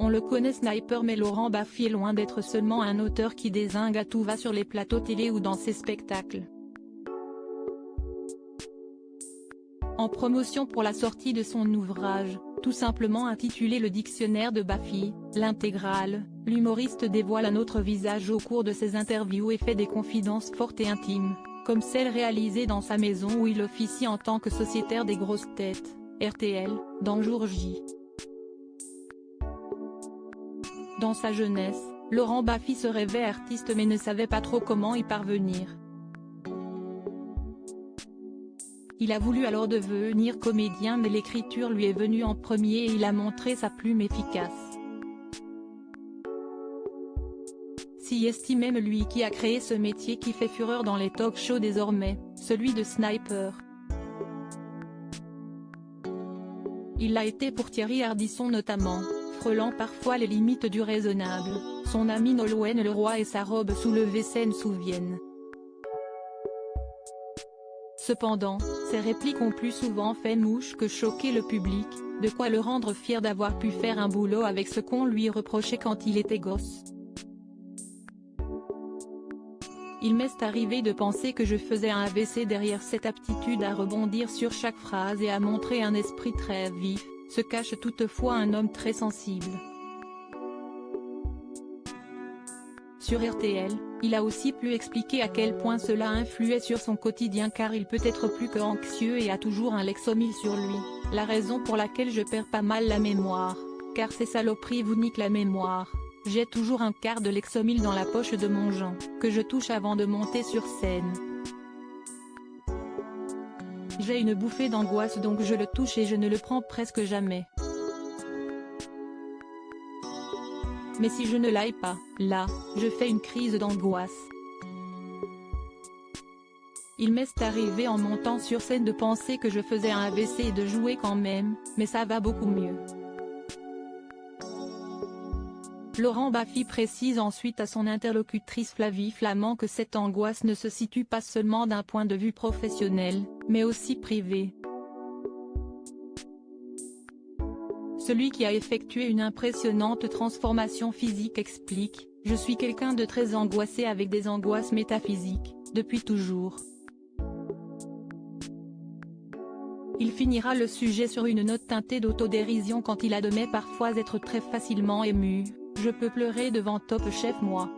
On le connaît sniper, mais Laurent Baffy est loin d'être seulement un auteur qui dézingue à tout va sur les plateaux télé ou dans ses spectacles. En promotion pour la sortie de son ouvrage, tout simplement intitulé Le Dictionnaire de Baffy, l'intégrale, l'humoriste dévoile un autre visage au cours de ses interviews et fait des confidences fortes et intimes, comme celle réalisée dans sa maison où il officie en tant que sociétaire des grosses têtes, RTL, dans Jour J. Dans sa jeunesse, Laurent Baffy se rêvait artiste mais ne savait pas trop comment y parvenir. Il a voulu alors devenir comédien mais l'écriture lui est venue en premier et il a montré sa plume efficace. Si estime même lui qui a créé ce métier qui fait fureur dans les talk-shows désormais, celui de sniper. Il l'a été pour Thierry Ardisson notamment, frôlant parfois les limites du raisonnable, son ami Nolwenn Leroy et sa robe soulevée s'en souviennent. Cependant, ses répliques ont plus souvent fait mouche que choquer le public, de quoi le rendre fier d'avoir pu faire un boulot avec ce qu'on lui reprochait quand il était gosse. Il m'est arrivé de penser que je faisais un AVC derrière cette aptitude à rebondir sur chaque phrase et à montrer un esprit très vif, se cache toutefois un homme très sensible. Sur RTL, il a aussi pu expliquer à quel point cela influait sur son quotidien car il peut être plus que anxieux et a toujours un Lexomil sur lui, la raison pour laquelle je perds pas mal la mémoire, car ces saloperies vous niquent la mémoire. J'ai toujours un quart de Lexomil dans la poche de mon jean, que je touche avant de monter sur scène. J'ai une bouffée d'angoisse donc je le touche et je ne le prends presque jamais. Mais si je ne l'aille pas, là, je fais une crise d'angoisse. Il m'est arrivé en montant sur scène de penser que je faisais un AVC et de jouer quand même, mais ça va beaucoup mieux. Laurent Baffy précise ensuite à son interlocutrice Flavie Flament que cette angoisse ne se situe pas seulement d'un point de vue professionnel, mais aussi privé. Celui qui a effectué une impressionnante transformation physique explique « Je suis quelqu'un de très angoissé avec des angoisses métaphysiques, depuis toujours ». Il finira le sujet sur une note teintée d'autodérision quand il admet parfois être très facilement ému. « Je peux pleurer devant Top Chef moi.